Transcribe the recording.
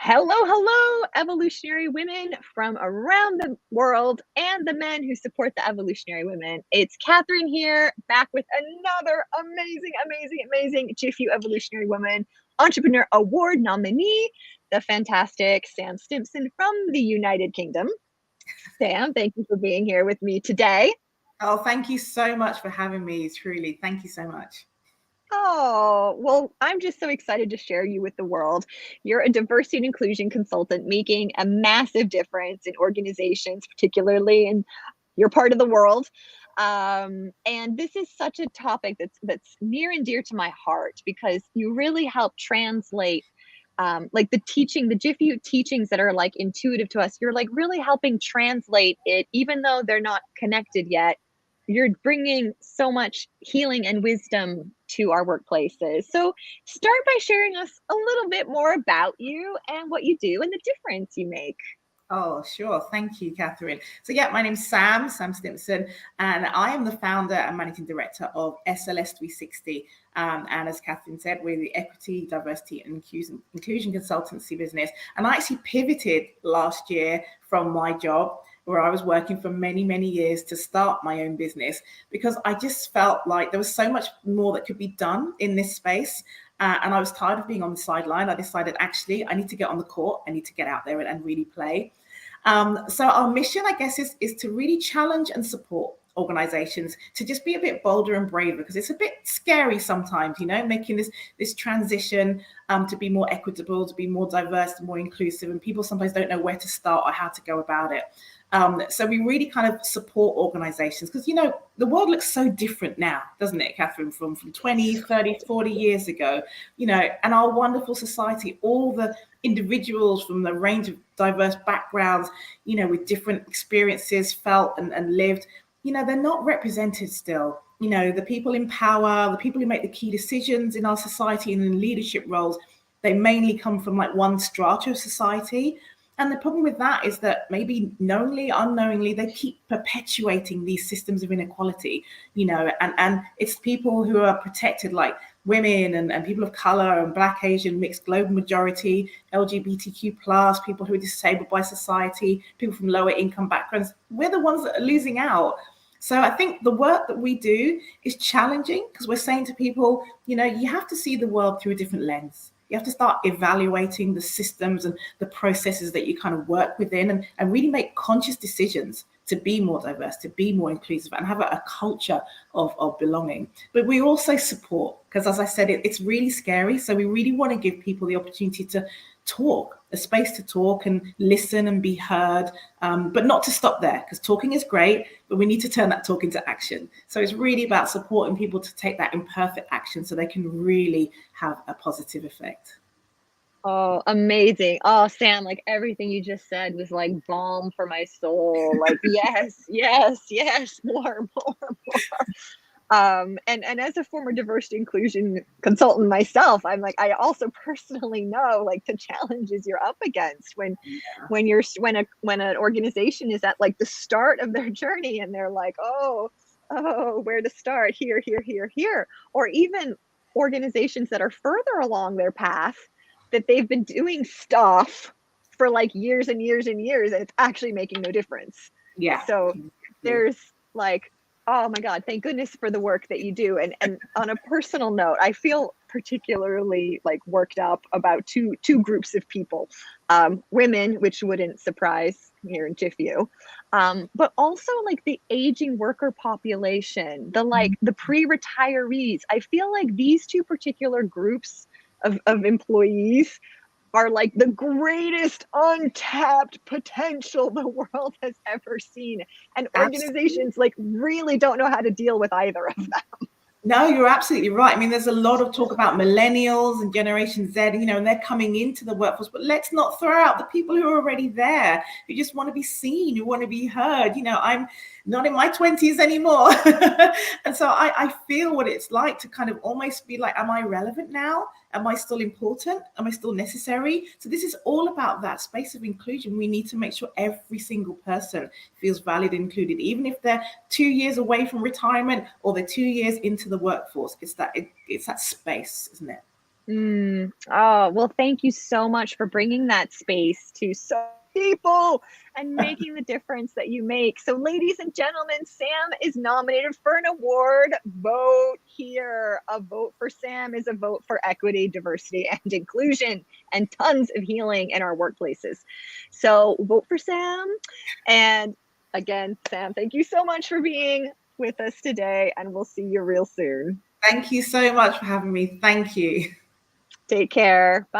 Hello, hello, evolutionary women from around the world and the men who support the evolutionary women. It's Catherine here, back with another amazing GIFEW Evolutionary Woman Entrepreneur Award nominee, the fantastic Sam Stimpson from the United Kingdom. Sam, thank you for being here with me today. Oh, thank you so much for having me. Truly, thank you so much. Oh, well, I'm just so excited to share you with the world. You're a diversity and inclusion consultant making a massive difference in organizations, particularly in your part of the world. And this is such a topic that's near and dear to my heart because you really help translate like the GIFEW teachings that are like intuitive to us. You're like really helping translate it, even though they're not connected yet. You're bringing so much healing and wisdom to our workplaces. So start by sharing us a little bit more about you and what you do and the difference you make. Oh, sure. Thank you, Catherine. So yeah, my name's Sam Stimpson, and I am the founder and managing director of SLS 360. And as Catherine said, we're the equity, diversity, and inclusion consultancy business. And I actually pivoted last year from my job where I was working for many years to start my own business because I just felt like there was so much more that could be done in this space. And I was tired of being on the sideline. I decided, actually, I need to get on the court. I need to get out there and really play. So our mission, I guess, is to really challenge and support organizations to just be a bit bolder and braver because it's a bit scary sometimes, making this transition to be more equitable, to be more diverse, more inclusive. And people sometimes don't know where to start or how to go about it. So we really kind of support organizations because, the world looks so different now, doesn't it, Catherine, from 20, 30, 40 years ago, and our wonderful society, all the individuals from the range of diverse backgrounds, with different experiences felt and lived, they're not represented still. The people in power, the people who make the key decisions in our society and in leadership roles, they mainly come from like one strata of society. And the problem with that is that maybe knowingly, unknowingly, they keep perpetuating these systems of inequality, and it's people who are protected, like women and people of color and Black, Asian, mixed global majority, LGBTQ plus, people who are disabled by society, people from lower income backgrounds. We're the ones that are losing out. So I think the work that we do is challenging because we're saying to people, you have to see the world through a different lens. You have to start evaluating the systems and the processes that you kind of work within and really make conscious decisions to be more diverse, to be more inclusive and have a culture of belonging. But we also support, because as I said, it's really scary. So we really want to give people the opportunity to talk, a space to talk and listen and be heard, but not to stop there, because talking is great, but we need to turn that talk into action. So it's really about supporting people to take that imperfect action so they can really have a positive effect. Oh, amazing. Oh, Sam, like everything you just said was like balm for my soul. Like, yes, more. And as a former diversity inclusion consultant myself, I'm like, I also personally know like the challenges you're up against when an organization is at like the start of their journey and they're like, oh, where to start? Here. Or even organizations that are further along their path that they've been doing stuff for like years and years and years, and it's actually making no difference. Yeah. So there's like, oh my God, thank goodness for the work that you do. And on a personal note, I feel particularly like worked up about two groups of people, women, which wouldn't surprise here in GIFEW, but also like the aging worker population, the pre-retirees. I feel like these two particular groups of employees are like the greatest untapped potential the world has ever seen. And organizations like really don't know how to deal with either of them. No, you're absolutely right. I mean, there's a lot of talk about millennials and Generation Z, and they're coming into the workforce, but let's not throw out the people who are already there, who just want to be seen, who want to be heard. I'm not in my 20s anymore. And so I feel what it's like to kind of almost be like, am I relevant now? Am I still important? Am I still necessary? So this is all about that space of inclusion. We need to make sure every single person feels valued and included, even if they're 2 years away from retirement or they're 2 years into the workforce. It's that space, isn't it? Oh, well, thank you so much for bringing that space to so people and making the difference that you make. So, ladies and gentlemen, Sam is nominated for an award. Vote here. A vote for Sam is a vote for equity, diversity, and inclusion, and tons of healing in our workplaces. So, vote for Sam. And again, Sam, thank you so much for being with us today, and we'll see you real soon. Thank you so much for having me. Thank you. Take care. Bye.